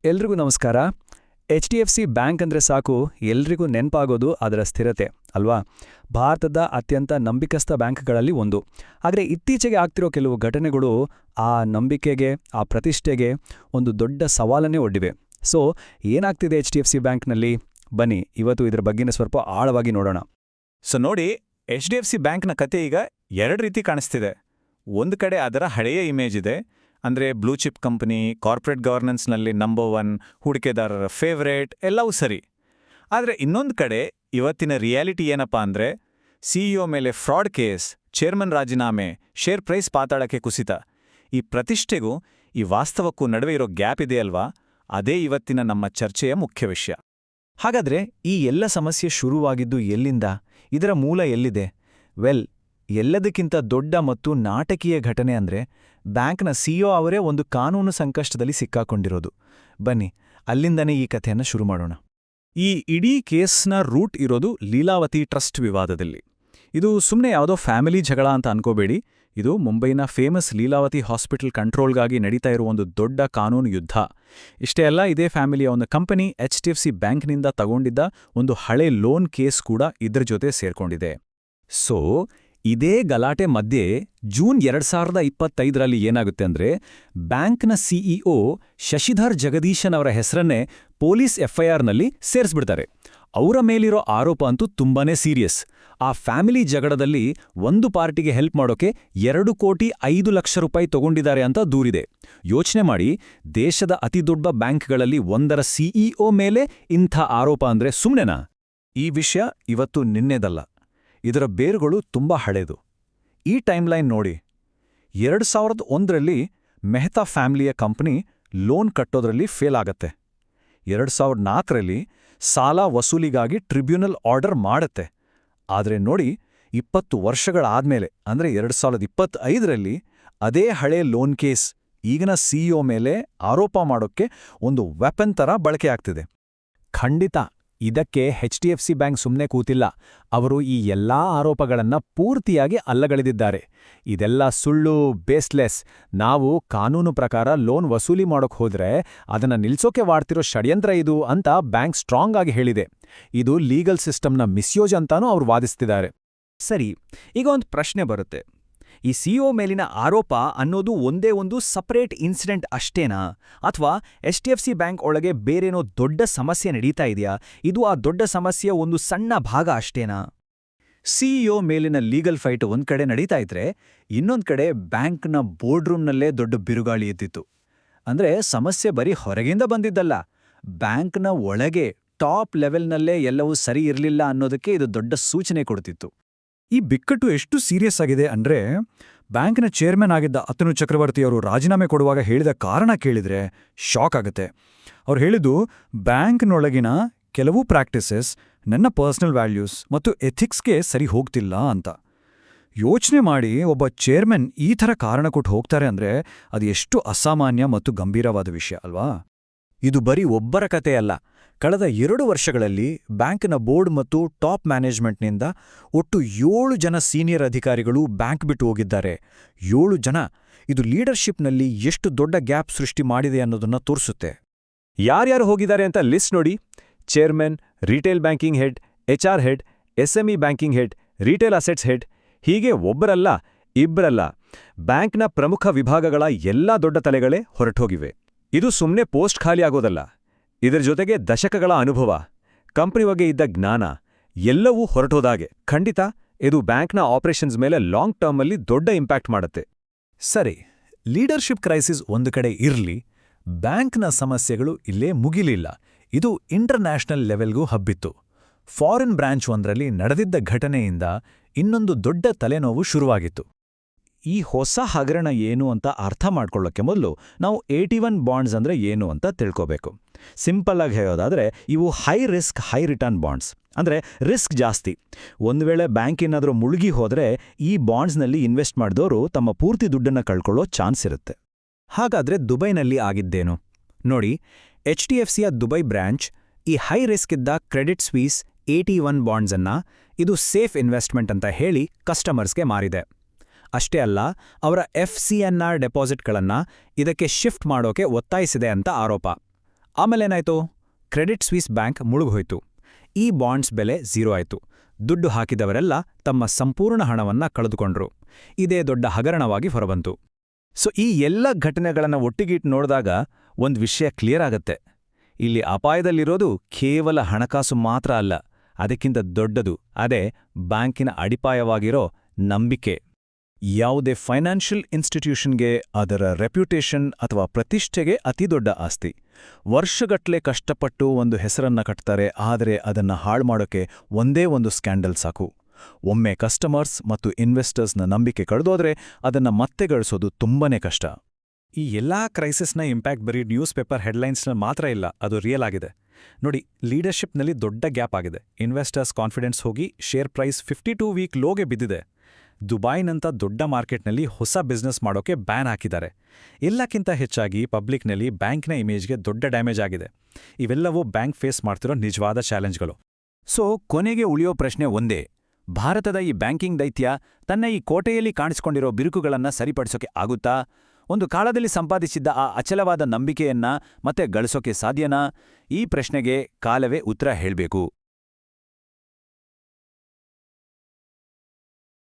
ಎಲ್ರಿಗೂ ನಮಸ್ಕಾರ. HDFC bank ಅಂದ್ರೆ ಸಾಕು ಎಲ್ರಿಗೂ ನೆನಪಾಗೋದು ಅದರ ಸ್ಥಿರತೆ ಅಲ್ವಾ? ಭಾರತದ ಅತ್ಯಂತ ನಂಬಿಕಸ್ಥ ಬ್ಯಾಂಕ್ಗಳಲ್ಲಿ ಒಂದು. ಆದರೆ ಇತ್ತೀಚೆಗೆ ಆಗ್ತಿರೋ ಕೆಲವು ಘಟನೆಗಳು ಆ ನಂಬಿಕೆಗೆ, ಆ ಪ್ರತಿಷ್ಠೆಗೆ ಒಂದು ದೊಡ್ಡ ಸವಾಲನ್ನೇ ಒಡ್ಡಿವೆ. ಸೊ ಏನಾಗ್ತಿದೆ HDFC ಬ್ಯಾಂಕ್ನಲ್ಲಿ? ಬನ್ನಿ ಇವತ್ತು ಇದರ ಬಗ್ಗೆನೇ ಸ್ವಲ್ಪ ಆಳವಾಗಿ ನೋಡೋಣ. ನೋಡಿ, HDFC ಬ್ಯಾಂಕ್ನ ಕತೆ ಈಗ ಎರಡು ರೀತಿ ಕಾಣಿಸ್ತಿದೆ. ಒಂದು ಕಡೆ ಅದರ ಹಳೆಯ ಇಮೇಜ್ ಇದೆ, ಅಂದರೆ ಬ್ಲೂ ಚಿಪ್ ಕಂಪನಿ, ಕಾರ್ಪೊರೇಟ್ ಗವರ್ನೆನ್ಸ್ನಲ್ಲಿ ನಂಬರ್ 1, ಹೂಡಿಕೆದಾರರ ಫೇವರೇಟ್, ಎಲ್ಲವೂ ಸರಿ. ಆದರೆ ಇನ್ನೊಂದು ಕಡೆ ಇವತ್ತಿನ ರಿಯಾಲಿಟಿ ಏನಪ್ಪಾ ಅಂದರೆ, CEO ಮೇಲೆ ಫ್ರಾಡ್ ಕೇಸ್, ಚೇರ್ಮನ್ ರಾಜೀನಾಮೆ, ಶೇರ್ ಪ್ರೈಸ್ ಪಾತಾಳಕ್ಕೆ ಕುಸಿತ. ಈ ಪ್ರತಿಷ್ಠೆಗೂ ಈ ವಾಸ್ತವಕ್ಕೂ ನಡುವೆ ಇರೋ ಗ್ಯಾಪ್ ಇದೆಯಲ್ವಾ, ಅದೇ ಇವತ್ತಿನ ನಮ್ಮ ಚರ್ಚೆಯ ಮುಖ್ಯ ವಿಷಯ. ಹಾಗಾದ್ರೆ ಈ ಎಲ್ಲ ಸಮಸ್ಯೆ ಶುರುವಾಗಿದ್ದು ಎಲ್ಲಿಂದ? ಇದರ ಮೂಲ ಎಲ್ಲಿದೆ? ಎಲ್ಲದಕ್ಕಿಂತ ದೊಡ್ಡ ಮತ್ತು ನಾಟಕೀಯ ಘಟನೆ ಅಂದ್ರೆ ಬ್ಯಾಂಕ್ನ CEO ಅವರೇ ಒಂದು ಕಾನೂನು ಸಂಕಷ್ಟದಲ್ಲಿ ಸಿಕ್ಕಾಕೊಂಡಿರೋದು. ಬನ್ನಿ ಅಲ್ಲಿಂದನೇ ಈ ಕಥೆಯನ್ನು ಶುರು ಮಾಡೋಣ. ಈ ಇಡೀ ಕೇಸ್ನ ರೂಟ್ ಇರೋದು ಲೀಲಾವತಿ ಟ್ರಸ್ಟ್ ವಿವಾದದಲ್ಲಿ. ಇದು ಸುಮ್ಮನೆ ಯಾವುದೋ ಫ್ಯಾಮಿಲಿ ಜಗಳ ಅಂತ ಅನ್ಕೋಬೇಡಿ. ಇದು ಮುಂಬೈನ ಫೇಮಸ್ ಲೀಲಾವತಿ ಹಾಸ್ಪಿಟಲ್ ಕಂಟ್ರೋಲ್ಗಾಗಿ ನಡೀತಾ ಇರೋ ಒಂದು ದೊಡ್ಡ ಕಾನೂನು ಯುದ್ಧ. ಇಷ್ಟೇ ಅಲ್ಲ, ಇದೇ ಫ್ಯಾಮಿಲಿಯ ಒಂದು ಕಂಪನಿ HDFC ಬ್ಯಾಂಕ್ನಿಂದ ತಗೊಂಡಿದ್ದ ಒಂದು ಹಳೆ ಲೋನ್ ಕೇಸ್ ಕೂಡ ಇದ್ರ ಜೊತೆ ಸೇರ್ಕೊಂಡಿದೆ. ಸೊ ಇದೇ ಗಲಾಟೆ ಮಧ್ಯೆ ಜೂನ್ 2025ರಲ್ಲಿ ಏನಾಗುತ್ತೆ ಅಂದ್ರೆ, ಬ್ಯಾಂಕ್ನ CEO ಶಶಿಧರ್ ಜಗದೀಶನ್ ಅವರ ಹೆಸರನ್ನೇ ಪೊಲೀಸ್ FIRನಲ್ಲಿ ಸೇರಿಸ್ಬಿಡ್ತಾರೆ. ಅವರ ಮೇಲಿರೋ ಆರೋಪ ಅಂತೂ ತುಂಬಾನೇ ಸೀರಿಯಸ್. ಆ ಫ್ಯಾಮಿಲಿ ಜಗಳದಲ್ಲಿ ಒಂದು ಪಾರ್ಟಿಗೆ ಹೆಲ್ಪ್ ಮಾಡೋಕೆ 2,05,00,000 ತಗೊಂಡಿದ್ದಾರೆ ಅಂತ ದೂರಿದೆ. ಯೋಚನೆ ಮಾಡಿ, ದೇಶದ ಅತಿದೊಡ್ಡ ಬ್ಯಾಂಕ್ಗಳಲ್ಲಿ ಒಂದರ CEO ಮೇಲೆ ಇಂಥ ಆರೋಪ ಅಂದ್ರೆ ಸುಮ್ನೆನಾ? ಈ ವಿಷಯ ಇವತ್ತು ನಿನ್ನೆದಲ್ಲ, ಇದರ ಬೇರುಗಳು ತುಂಬಾ ಹಳೇದು. ಈ ಟೈಮ್ಲೈನ್ ನೋಡಿ. 2001ರಲ್ಲಿ ಮೆಹ್ತಾ ಫ್ಯಾಮಿಲಿಯ ಕಂಪನಿ ಲೋನ್ ಕಟ್ಟೋದ್ರಲ್ಲಿ ಫೇಲ್ ಆಗತ್ತೆ. 2004ರಲ್ಲಿ ಸಾಲ ವಸೂಲಿಗಾಗಿ ಟ್ರಿಬ್ಯುನಲ್ ಆರ್ಡರ್ ಮಾಡತ್ತೆ. ಆದರೆ ನೋಡಿ, 20 ವರ್ಷಗಳಾದ್ಮೇಲೆ ಅಂದ್ರೆ 2025ರಲ್ಲಿ ಅದೇ ಹಳೆ ಲೋನ್ ಕೇಸ್ ಈಗಿನ CEO ಮೇಲೆ ಆರೋಪ ಮಾಡೋಕ್ಕೆ ಒಂದು ವೆಪನ್ ಥರ ಬಳಕೆಯಾಗ್ತಿದೆ. ಖಂಡಿತ ಇದಕ್ಕೆ HDFC ಬ್ಯಾಂಕ್ ಸುಮ್ಮನೆ ಕೂತಿಲ್ಲ. ಅವರು ಈ ಎಲ್ಲಾ ಆರೋಪಗಳನ್ನ ಪೂರ್ತಿಯಾಗಿ ಅಲ್ಲಗಳೆದಿದ್ದಾರೆ. ಇದೆಲ್ಲ ಸುಳ್ಳು, ಬೇಸ್ಲೆಸ್. ನಾವು ಕಾನೂನು ಪ್ರಕಾರ ಲೋನ್ ವಸೂಲಿ ಮಾಡೋಕ್ ಹೋದ್ರೆ ಅದನ್ನ ನಿಲ್ಸೋಕೆ ವಾಡ್ತಿರೋ ಷಡ್ಯಂತ್ರ ಇದು ಅಂತ ಬ್ಯಾಂಕ್ ಸ್ಟ್ರಾಂಗ್ ಆಗಿ ಹೇಳಿದೆ. ಇದು ಲೀಗಲ್ ಸಿಸ್ಟಮ್ನ ಮಿಸ್ಯೂಸ್ ಅಂತಾನೂ ಅವ್ರು ವಾದಿಸ್ತಿದ್ದಾರೆ. ಸರಿ, ಈಗ ಒಂದು ಪ್ರಶ್ನೆ ಬರುತ್ತೆ. ಈ CEO ಮೇಲಿನ ಆರೋಪ ಅನ್ನೋದು ಒಂದೇ ಒಂದು ಸಪರೇಟ್ ಇನ್ಸಿಡೆಂಟ್ ಅಷ್ಟೇನಾ? ಅಥವಾ HDFC ಬ್ಯಾಂಕ್ ಒಳಗೆ ಬೇರೇನೋ ದೊಡ್ಡ ಸಮಸ್ಯೆ ನಡೀತಾ ಇದೆಯಾ? ಇದು ಆ ದೊಡ್ಡ ಸಮಸ್ಯೆಯ ಒಂದು ಸಣ್ಣ ಭಾಗ ಅಷ್ಟೇನಾ? CEO ಮೇಲಿನ ಲೀಗಲ್ ಫೈಟ್ ಒಂದ್ ಕಡೆ ನಡೀತಾ ಇದ್ರೆ, ಇನ್ನೊಂದ್ ಕಡೆ ಬ್ಯಾಂಕ್ನ ಬೋರ್ಡ್ರೂಮ್ನಲ್ಲೇ ದೊಡ್ಡ ಬಿರುಗಾಳಿ ಎದ್ದಿತ್ತು. ಅಂದ್ರೆ ಸಮಸ್ಯೆ ಬರೀ ಹೊರಗಿಂದ ಬಂದಿದ್ದಲ್ಲ, ಬ್ಯಾಂಕ್ನ ಒಳಗೆ ಟಾಪ್ ಲೆವೆಲ್ನಲ್ಲೇ ಎಲ್ಲವೂ ಸರಿ ಇರಲಿಲ್ಲ ಅನ್ನೋದಕ್ಕೆ ಇದು ದೊಡ್ಡ ಸೂಚನೆ ಕೊಡ್ತಿತ್ತು. ಈ ಬಿಕ್ಕಟ್ಟು ಎಷ್ಟು ಸೀರಿಯಸ್ ಆಗಿದೆ ಅಂದ್ರೆ, ಬ್ಯಾಂಕ್ನ ಚೇರ್ಮನ್ ಆಗಿದ್ದ ಅತನು ಚಕ್ರವರ್ತಿಯವರು ರಾಜೀನಾಮೆ ಕೊಡುವಾಗ ಹೇಳಿದ ಕಾರಣ ಕೇಳಿದ್ರೆ ಶಾಕ್ ಆಗುತ್ತೆ. ಅವ್ರು ಹೇಳಿದ್ದು, ಬ್ಯಾಂಕ್ನೊಳಗಿನ ಕೆಲವು ಪ್ರಾಕ್ಟೀಸಸ್ ನನ್ನ ಪರ್ಸನಲ್ ವ್ಯಾಲ್ಯೂಸ್ ಮತ್ತು ಎಥಿಕ್ಸ್ಗೆ ಸರಿ ಹೋಗ್ತಿಲ್ಲ ಅಂತ. ಯೋಚನೆ ಮಾಡಿ, ಒಬ್ಬ ಚೇರ್ಮನ್ ಈ ಥರ ಕಾರಣ ಕೊಟ್ಟು ಹೋಗ್ತಾರೆ ಅಂದ್ರೆ ಅದು ಎಷ್ಟು ಅಸಾಮಾನ್ಯ ಮತ್ತು ಗಂಭೀರವಾದ ವಿಷಯ ಅಲ್ವಾ? ಇದು ಬರೀ ಒಬ್ಬರ ಕಥೆಯಲ್ಲ. ಕಳೆದ 2 ವರ್ಷಗಳಲ್ಲಿ ಬ್ಯಾಂಕ್ನ ಬೋರ್ಡ್ ಮತ್ತು ಟಾಪ್ ಮ್ಯಾನೇಜ್ಮೆಂಟ್ನಿಂದ ಒಟ್ಟು 7 ಜನ ಸೀನಿಯರ್ ಅಧಿಕಾರಿಗಳು ಬ್ಯಾಂಕ್ ಬಿಟ್ಟು ಹೋಗಿದ್ದಾರೆ. 7 ಜನ. ಇದು ಲೀಡರ್ಶಿಪ್ನಲ್ಲಿ ಎಷ್ಟು ದೊಡ್ಡ ಗ್ಯಾಪ್ ಸೃಷ್ಟಿ ಮಾಡಿದೆ ಅನ್ನೋದನ್ನ ತೋರಿಸುತ್ತೆ. ಯಾರ್ಯಾರು ಹೋಗಿದ್ದಾರೆ ಅಂತ ಲಿಸ್ಟ್ ನೋಡಿ. Chairman, retail banking head, HR head, SME banking head, retail assets head, ಹೀಗೆ ಒಬ್ಬರಲ್ಲ, ಇಬ್ಬರಲ್ಲ, ಬ್ಯಾಂಕ್ನ ಪ್ರಮುಖ ವಿಭಾಗಗಳ ಎಲ್ಲಾ ದೊಡ್ಡ ತಲೆಗಳೇ ಹೊರಟೋಗಿವೆ. ಇದು ಸುಮ್ಮನೆ ಪೋಸ್ಟ್ ಖಾಲಿ ಆಗೋದಲ್ಲ, ಇದರ ಜೊತೆಗೆ ದಶಕಗಳ ಅನುಭವ, ಕಂಪನಿ ಬಗ್ಗೆ ಇದ್ದ ಜ್ಞಾನ ಎಲ್ಲವೂ ಹೊರಟೋದಾಗೆ. ಖಂಡಿತ ಇದು ಬ್ಯಾಂಕ್ನ ಆಪರೇಷನ್ಸ್ ಮೇಲೆ ಲಾಂಗ್ ಟರ್ಮಲ್ಲಿ ದೊಡ್ಡ ಇಂಪ್ಯಾಕ್ಟ್ ಮಾಡುತ್ತೆ. ಸರಿ, ಲೀಡರ್ಶಿಪ್ ಕ್ರೈಸಿಸ್ ಒಂದು ಕಡೆ ಇರ್ಲಿ, ಬ್ಯಾಂಕ್ನ ಸಮಸ್ಯೆಗಳು ಇಲ್ಲೇ ಮುಗಿಲಿಲ್ಲ. ಇದು ಇಂಟರ್ನ್ಯಾಷನಲ್ ಲೆವೆಲ್ಗೂ ಹಬ್ಬಿತ್ತು. ಫಾರಿನ್ ಬ್ರಾಂಚ್ ಒಂದರಲ್ಲಿ ನಡೆದಿದ್ದ ಘಟನೆಯಿಂದ ಇನ್ನೊಂದು ದೊಡ್ಡ ತಲೆನೋವು ಶುರುವಾಗಿತ್ತು. ಈ ಹೊಸ ಹಗರಣ ಏನು ಅಂತ ಅರ್ಥ ಮಾಡ್ಕೊಳ್ಳೋಕ್ಕೆ ಮೊದಲು ನಾವು 81 ಬಾಂಡ್ಸ್ ಅಂದ್ರೆ ಏನು ಅಂತ ತಿಳ್ಕೋಬೇಕು. ಸಿಂಪಲ್ ಆಗಿ ಹೇಳೋದಾದ್ರೆ, ಇವು high risk high return bonds. ಅಂದ್ರೆ ರಿಸ್ಕ್ ಜಾಸ್ತಿ. ಒಂದು ವೇಳೆ ಬ್ಯಾಂಕ್ ಏನಾದರೂ ಮುಳುಗಿ ಹೋದ್ರೆ ಈ ಬಾಂಡ್ಸ್ನಲ್ಲಿ ಇನ್ವೆಸ್ಟ್ ಮಾಡಿದವರು ತಮ್ಮ ಪೂರ್ತಿ ದುಡ್ಡನ್ನು ಕಳ್ಕೊಳ್ಳೋ ಚಾನ್ಸ್ ಇರುತ್ತೆ. ಹಾಗಾದ್ರೆ ದುಬೈನಲ್ಲಿ ಆಗಿದ್ದೇನು ನೋಡಿ. HDFCಯ ದುಬೈ ಬ್ರಾಂಚ್ ಈ ಹೈ ರಿಸ್ಕ್ ಇದ್ದ ಕ್ರೆಡಿಟ್ ಸ್ವೀಸ್ 81 ಬಾಂಡ್ಸನ್ನ ಇದು ಸೇಫ್ ಇನ್ವೆಸ್ಟ್ಮೆಂಟ್ ಅಂತ ಹೇಳಿ ಕಸ್ಟಮರ್ಸ್ಗೆ ಮಾರಿದೆ. ಅಷ್ಟೇ ಅಲ್ಲ, ಅವರ FCNR ಡೆಪಾಸಿಟ್ಗಳನ್ನು ಇದಕ್ಕೆ ಶಿಫ್ಟ್ ಮಾಡೋಕೆ ಒತ್ತಾಯಿಸಿದೆ ಅಂತ ಆರೋಪ. ಆಮೇಲೇನಾಯ್ತು? ಕ್ರೆಡಿಟ್ ಸ್ವಿಸ್ ಬ್ಯಾಂಕ್ ಮುಳುಗೋಯ್ತು. ಈ ಬಾಂಡ್ಸ್ ಬೆಲೆ 0 ಆಯ್ತು. ದುಡ್ಡು ಹಾಕಿದವರೆಲ್ಲ ತಮ್ಮ ಸಂಪೂರ್ಣ ಹಣವನ್ನ ಕಳೆದುಕೊಂಡ್ರು. ಇದೇ ದೊಡ್ಡ ಹಗರಣವಾಗಿ ಹೊರಬಂತು. ಸೊ ಈ ಎಲ್ಲ ಘಟನೆಗಳನ್ನ ಒಟ್ಟಿಗಿಟ್ಟು ನೋಡಿದಾಗ ಒಂದು ವಿಷಯ ಕ್ಲಿಯರ್ ಆಗತ್ತೆ. ಇಲ್ಲಿ ಅಪಾಯದಲ್ಲಿರೋದು ಕೇವಲ ಹಣಕಾಸು ಮಾತ್ರ ಅಲ್ಲ, ಅದಕ್ಕಿಂತ ದೊಡ್ಡದು. ಅದೇ ಬ್ಯಾಂಕಿನ ಅಡಿಪಾಯವಾಗಿರೋ ನಂಬಿಕೆ. ಯಾವುದೇ ಫೈನಾನ್ಷಿಯಲ್ ಇನ್ಸ್ಟಿಟ್ಯೂಷನ್ಗೆ ಅದರ ರೆಪ್ಯುಟೇಷನ್ ಅಥವಾ ಪ್ರತಿಷ್ಠೆಗೆ ಅತಿದೊಡ್ಡ ಆಸ್ತಿ. ವರ್ಷಗಟ್ಲೆ ಕಷ್ಟಪಟ್ಟು ಒಂದು ಹೆಸರನ್ನ ಕಟ್ತಾರೆ, ಆದರೆ ಅದನ್ನ ಹಾಳ್ಮಾಡೋಕೆ ಒಂದೇ ಒಂದು ಸ್ಕ್ಯಾಂಡಲ್ ಸಾಕು. ಒಮ್ಮೆ ಕಸ್ಟಮರ್ಸ್ ಮತ್ತು ಇನ್ವೆಸ್ಟರ್ಸ್ನ ನಂಬಿಕೆ ಕಳೆದೋದ್ರೆ ಅದನ್ನ ಮತ್ತೆ ಗಳಿಸೋದು ತುಂಬಾನೇ ಕಷ್ಟ. ಈ ಎಲ್ಲಾ ಕ್ರೈಸಿಸ್ನ ಇಂಪ್ಯಾಕ್ಟ್ ಬರೀ ನ್ಯೂಸ್ ಪೇಪರ್ ಹೆಡ್ಲೈನ್ಸ್ನಲ್ಲಿ ಮಾತ್ರ ಇಲ್ಲ, ಅದು ರಿಯಲ್ ಆಗಿದೆ. ನೋಡಿ, ಲೀಡರ್ಶಿಪ್ನಲ್ಲಿ ದೊಡ್ಡ ಗ್ಯಾಪ್ ಆಗಿದೆ. ಇನ್ವೆಸ್ಟರ್ಸ್ ಕಾನ್ಫಿಡೆನ್ಸ್ ಹೋಗಿ ಶೇರ್ ಪ್ರೈಸ್ 52 ವೀಕ್ ಲೋಗೆ ಬಿದ್ದಿದೆ. ದುಬೈನಂಥ ದೊಡ್ಡ ಮಾರ್ಕೆಟ್ನಲ್ಲಿ ಹೊಸ ಬಿಸ್ನೆಸ್ ಮಾಡೋಕೆ ಬ್ಯಾನ್ ಹಾಕಿದ್ದಾರೆ. ಎಲ್ಲಕ್ಕಿಂತ ಹೆಚ್ಚಾಗಿ ಪಬ್ಲಿಕ್ನಲ್ಲಿ ಬ್ಯಾಂಕ್ನ ಇಮೇಜ್ಗೆ ದೊಡ್ಡ ಡ್ಯಾಮೇಜ್ ಆಗಿದೆ. ಇವೆಲ್ಲವೂ ಬ್ಯಾಂಕ್ ಫೇಸ್ ಮಾಡ್ತಿರೋ ನಿಜವಾದ ಚಾಲೆಂಜ್ಗಳು. ಸೊ ಕೊನೆಗೆ ಉಳಿಯೋ ಪ್ರಶ್ನೆ ಒಂದೇ: ಭಾರತದ ಈ ಬ್ಯಾಂಕಿಂಗ್ ದೈತ್ಯ ತನ್ನ ಈ ಕೋಟೆಯಲ್ಲಿ ಕಾಣಿಸ್ಕೊಂಡಿರೋ ಬಿರುಕುಗಳನ್ನ ಸರಿಪಡಿಸೋಕೆ ಆಗುತ್ತಾ? ಒಂದು ಕಾಲದಲ್ಲಿ ಸಂಪಾದಿಸಿದ್ದ ಆ ಅಚಲವಾದ ನಂಬಿಕೆಯನ್ನ ಮತ್ತೆ ಗಳಿಸೋಕೆ ಸಾಧ್ಯನಾ? ಈ ಪ್ರಶ್ನೆಗೆ ಕಾಲವೇ ಉತ್ತರ ಹೇಳ್ಬೇಕು.